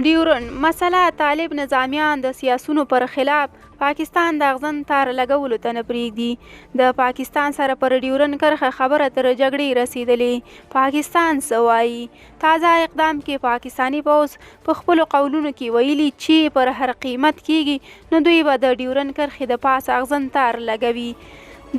ډيورنډ مسله طالب نظامیان د سیاسونو پر خلاف پاکستان د اغزن تار لګولو ته نه پرېږدي. د پاکستان سره پر ډيورنډ کرښه خبره تر جګړې رسېدلې. پاکستان څه وایي؟ تازه اقدام کې پاکستاني پوځ په خپلو قولونو کې ویلي چې پر هر قیمت کېږي نو دوی به د ډيورنډ کرښې د پاسه اغزن تار لګوي.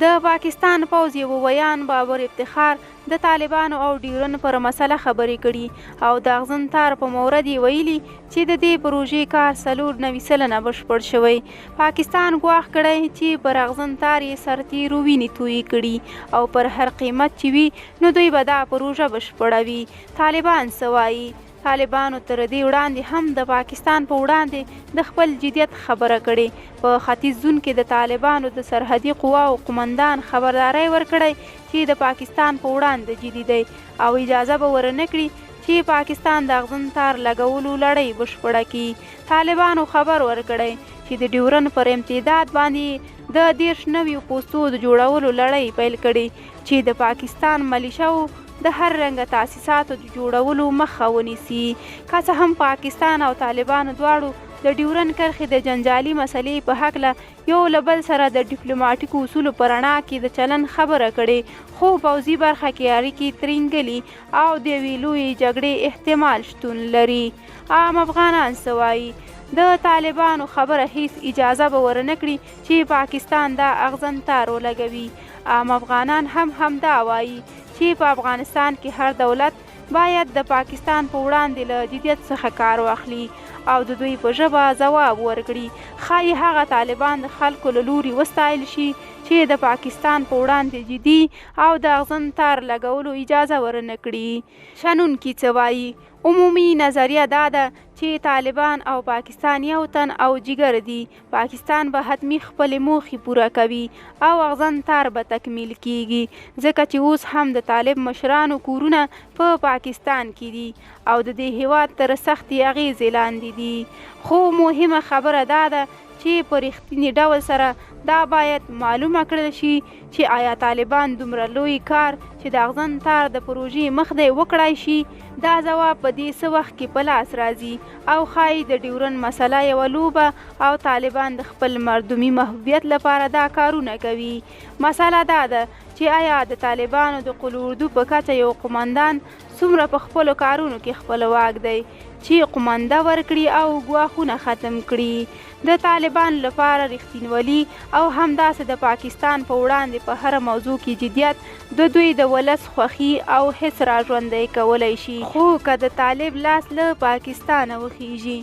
د پاکستان پوځ یو ویان بابر افتخار د طالبانو او ډيورنډ پر مسله خبرې کړي او د اغزن تار په مورد یې ویلي چې د دې پروژې کار 94 سلنه بشپړ شوی. پاکستان ګواښ کړی چې پر اغزن تار یې سرتیرو وینې تویې کړي او پر هر قیمت چې وي نو دوی به دا پروژه بشپړوي. طالبان څه وایي؟ طالبانو تر دې وړاندې هم د پاکستان په وړاندې د خپل جدیت خبره کړې. په ختیځ زون کې د طالبانو د سرحدي قواو قمندان خبرداری ورکړی چې د پاکستان په وړاندې جدي دی او اجازه به ورنه کړي چې پاکستان د اغزن تار لګولو لړۍ بشپړه کړي. طالبانو خبر ورکړی چې د ډيورنډ پر امتداد باندې د 30 نویو پوستو د جوړولو لړۍ پیل کړي چې د پاکستان ملیشاو د هر رنګه تاسیساتو د جوړولو مخه ونیسي. که څه هم پاکستان او طالبانو دواړو د ډيورنډ کرښې د جنجالي مسلې په هکله یو له بل سره د ډیپلوماټیکو اصولو په رڼا کې د چلن خبره کړې، خو پوځي برخه کې اړیکې ترینګلي او د یوې لویې جګړې احتمال شتون لري. عام افغانان څه وایي؟ د طالبانو خبره هیڅ اجازه به ورنه کړي چې پاکستان دا اغزن تار ولګوي. عام افغانان هم همدا وایي چې په افغانستان کې هر دولت باید د پاکستان په وړاندې له جدیت څخه کار واخلي او د دوی په ژبه ځواب ورکړي. ښایي هغه طالبان د خلکو له لوري وستایل شي چې د پاکستان په وړاندې جدي او د اغزن تار لګولو اجازه ورنه کړي. شنونکي څه وایي؟ عمومي نظریه دا ده چې طالبان او پاکستان یو تن او جګر دي. پاکستان به حتمی خپلې موخې پوره کوي او اغزن تار به تکمیل کیږي ځکه چې اوس هم د طالب مشرانو کورونه په پاکستان کې دي او د دې هیواد تر سختې اغیزې لاندې دي. خو مهمه خبره دا ده چې په رښتیني ډول سره دا باید معلومه کړل شي چې آیا طالبان دومره لوی کار چې د اغزن تار د پروژې مخدی وکړای شي. دا ځواب په دې څه وخت کې په لاس راځي او ښایي د ډيورنډ مسله یوه لوبه او طالبان د خپل مردمي محبوبیت لپاره دا کارونه کوي. مسله دا ده چې آیا د طالبانو د قل اردو په کچه یو قمندان څومره په خپلو کارونو کې خپلواک دی چې قمنده ورکړي او ګواښونه ختم کړي. د طالبان لپاره رښتینولي او همداسې د پاکستان په وړاندې په هر موضوع کې جدیت د دوی د ولس خوښي او حس را ژوندی کولی شي. خو که د طالب لاس له پاکستانه وخیږي